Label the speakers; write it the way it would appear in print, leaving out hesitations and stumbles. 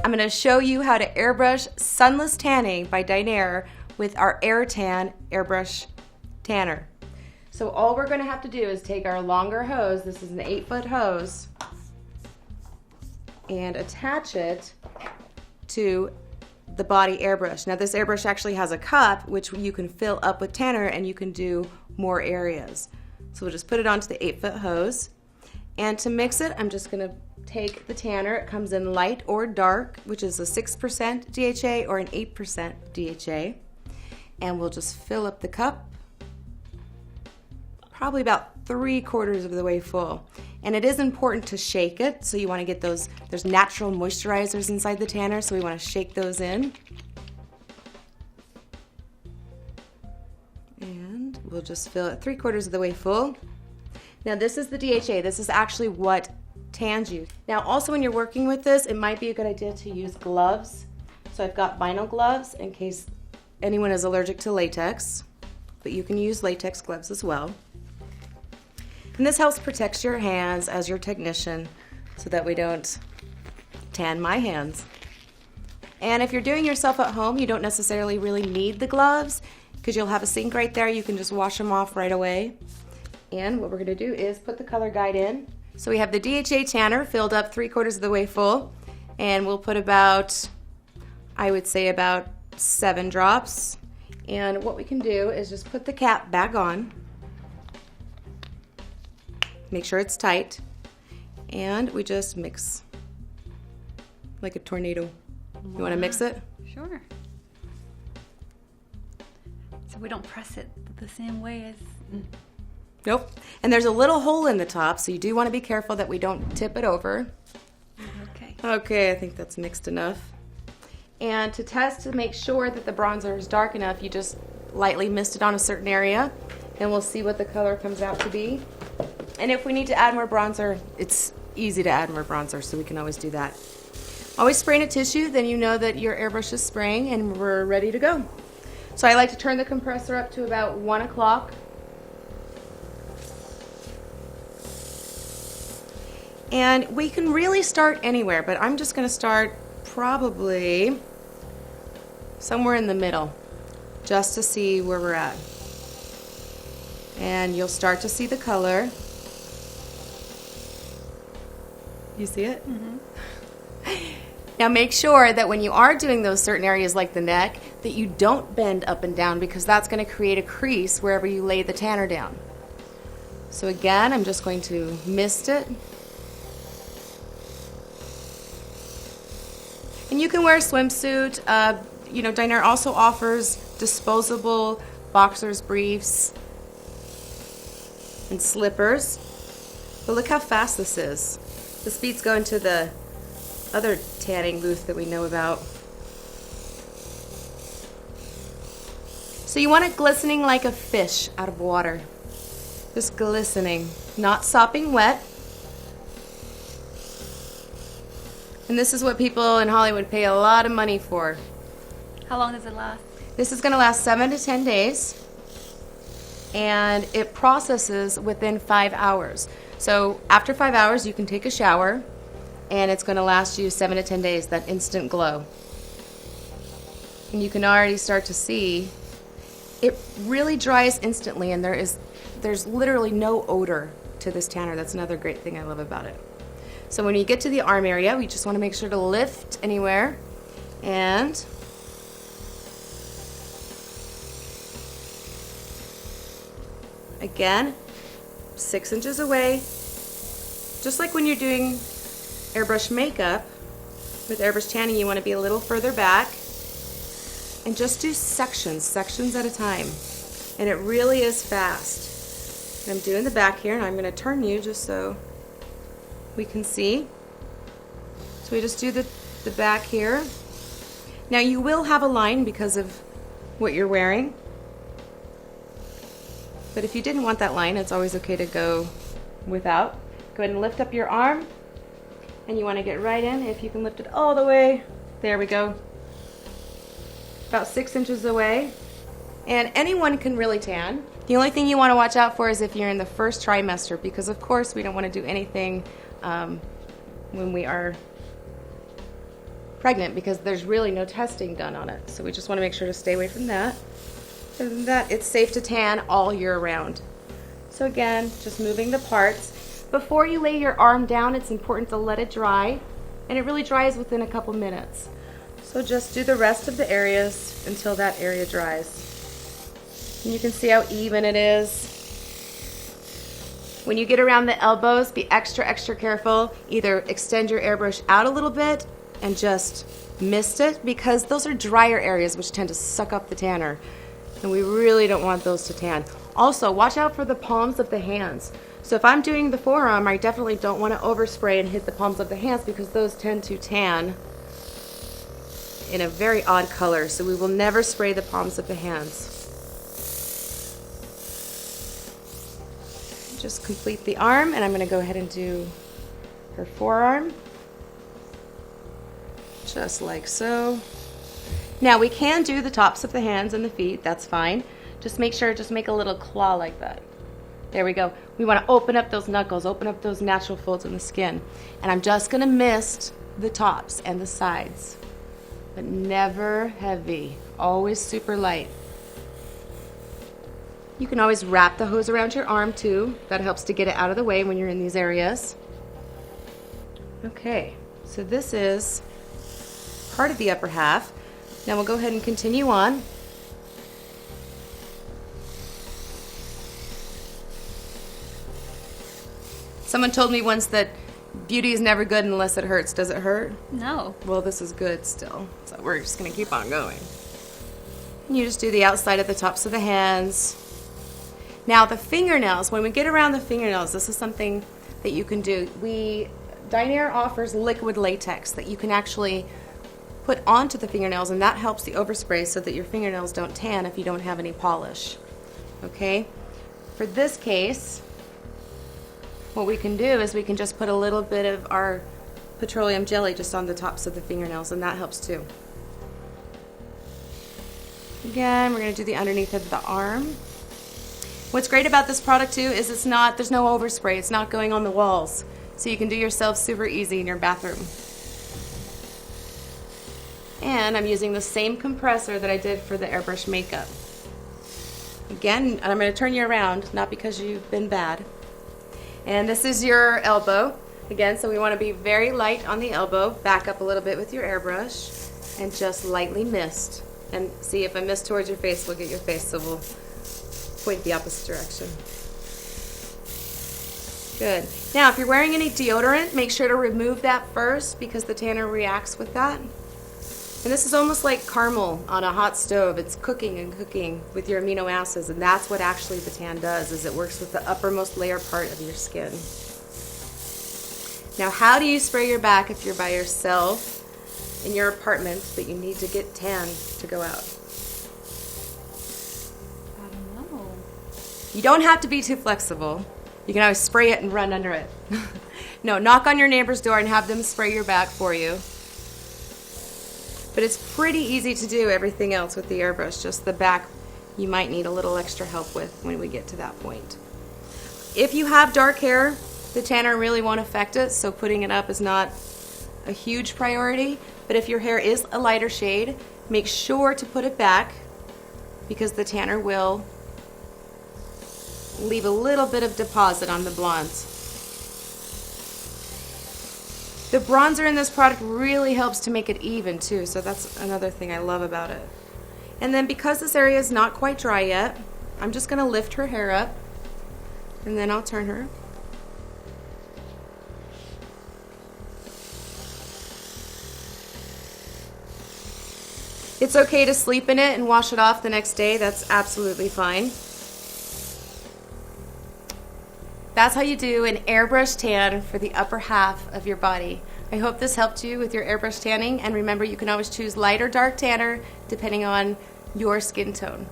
Speaker 1: I'm going to show you how to airbrush Sunless Tanning by Dinair with our Airtan Airbrush Tanner. So all we're going to have to do is take our longer hose, this is an 8-foot hose, and attach it to the body airbrush. Now this airbrush actually has a cup which you can fill up with tanner and you can do more areas. So we'll just put it onto the 8-foot hose. And to mix it, I'm just going to take the tanner. It comes in light or dark, which is a 6% DHA or an 8% DHA. And we'll just fill up the cup, probably about 3/4 of the way full. And it is important to shake it, so you want to get those, there's natural moisturizers inside the tanner, so we want to shake those in. And we'll just fill it 3/4 of the way full. Now this is the DHA, this is actually what tans you. Now also when you're working with this, it might be a good idea to use gloves. So I've got vinyl gloves in case anyone is allergic to latex, but you can use latex gloves as well. And this helps protect your hands as your technician so that we don't tan my hands. And if you're doing yourself at home, you don't necessarily really need the gloves because you'll have a sink right there. You can just wash them off right away. And what we're going to do is put the color guide in. So we have the DHA tanner filled up 3/4 of the way full, and we'll put about, I would say about 7 drops. And what we can do is just put the cap back on. Make sure it's tight, and we just mix like a tornado. You want to mix it?
Speaker 2: Sure. So we don't press it the same way as...
Speaker 1: Nope. And there's a little hole in the top, so you do want to be careful that we don't tip it over.
Speaker 2: Okay.
Speaker 1: Okay, I think that's mixed enough. And to test to make sure that the bronzer is dark enough, you just lightly mist it on a certain area, and we'll see what the color comes out to be. And if we need to add more bronzer, it's easy to add more bronzer, so we can always do that. Always spray in a tissue, then you know that your airbrush is spraying and we're ready to go. So I like to turn the compressor up to about 1 o'clock. And we can really start anywhere, but I'm just going to start probably somewhere in the middle, just to see where we're at. And you'll start to see the color. You see it?
Speaker 2: Mm-hmm.
Speaker 1: Now make sure that when you are doing those certain areas like the neck, that you don't bend up and down because that's going to create a crease wherever you lay the tanner down. So again, I'm just going to mist it. And you can wear a swimsuit. You know, Dinair also offers disposable boxers, briefs, and slippers. But look how fast this is. This beats going to the other tanning booth that we know about. So you want it glistening like a fish out of water. Just glistening, not sopping wet. And this is what people in Hollywood pay a lot of money for.
Speaker 2: How long does it last?
Speaker 1: This is going to last 7 to 10 days. And it processes within 5 hours. So after 5 hours, you can take a shower. And it's going to last you 7 to 10 days, that instant glow. And you can already start to see it really dries instantly, and there's literally no odor to this tanner. That's another great thing I love about it. So when you get to the arm area, we just want to make sure to lift anywhere. And again, 6 inches away. Just like when you're doing airbrush makeup, with airbrush tanning, you want to be a little further back and just do sections at a time. And it really is fast. And I'm doing the back here, and I'm going to turn you just so we can see. So we just do the back here. Now you will have a line because of what you're wearing. But if you didn't want that line, it's always okay to go without. Go ahead and lift up your arm. And you want to get right in. If you can lift it all the way. There we go. About 6 inches away. And anyone can really tan. The only thing you want to watch out for is if you're in the first trimester, because of course we don't want to do anything when we are pregnant, because there's really no testing done on it. So we just want to make sure to stay away from that. Other than that, it's safe to tan all year round. So again, just moving the parts. Before you lay your arm down, it's important to let it dry, and it really dries within a couple minutes. So just do the rest of the areas until that area dries. And you can see how even it is. When you get around the elbows, be extra careful. Either extend your airbrush out a little bit and just mist it, because those are drier areas which tend to suck up the tanner. And we really don't want those to tan. Also, watch out for the palms of the hands. So if I'm doing the forearm, I definitely don't want to overspray and hit the palms of the hands, because those tend to tan in a very odd color. So we will never spray the palms of the hands. Just complete the arm, and I'm going to go ahead and do her forearm. Just like so. Now we can do the tops of the hands and the feet, that's fine. Just make sure, just make a little claw like that. There we go. We want to open up those knuckles, open up those natural folds in the skin. And I'm just going to mist the tops and the sides, but never heavy, always super light. You can always wrap the hose around your arm too. That helps to get it out of the way when you're in these areas. Okay, so this is part of the upper half. Now we'll go ahead and continue on. Someone told me once that beauty is never good unless it hurts. Does it hurt?
Speaker 2: No.
Speaker 1: Well, this is good still, so we're just going to keep on going. And you just do the outside of the tops of the hands. Now the fingernails, when we get around the fingernails, this is something that you can do. Dinair offers liquid latex that you can actually put onto the fingernails, and that helps the overspray so that your fingernails don't tan if you don't have any polish. Okay? For this case, what we can do is we can just put a little bit of our petroleum jelly just on the tops of the fingernails, and that helps too. Again, we're going to do the underneath of the arm. What's great about this product too is there's no overspray. It's not going on the walls. So you can do yourself super easy in your bathroom. And I'm using the same compressor that I did for the airbrush makeup. Again, I'm going to turn you around, not because you've been bad. And this is your elbow. Again, so we want to be very light on the elbow. Back up a little bit with your airbrush and just lightly mist. And see, if I mist towards your face, look at your face, so we'll point the opposite direction. Good. Now, if you're wearing any deodorant, make sure to remove that first, because the tanner reacts with that. And this is almost like caramel on a hot stove. It's cooking and cooking with your amino acids, and that's what actually the tan does, is it works with the uppermost layer part of your skin. Now, how do you spray your back if you're by yourself in your apartment but you need to get tan to go out? You don't have to be too flexible. You can always spray it and run under it. No, knock on your neighbor's door and have them spray your back for you. But it's pretty easy to do everything else with the airbrush. Just the back you might need a little extra help with when we get to that point. If you have dark hair, the tanner really won't affect it, so putting it up is not a huge priority. But if your hair is a lighter shade, make sure to put it back, because the tanner will leave a little bit of deposit on the blondes. The bronzer in this product really helps to make it even too, so that's another thing I love about it. And then because this area is not quite dry yet, I'm just going to lift her hair up, and then I'll turn her. It's okay to sleep in it and wash it off the next day. That's absolutely fine. That's how you do an airbrush tan for the upper half of your body. I hope this helped you with your airbrush tanning, and remember, you can always choose light or dark tanner depending on your skin tone.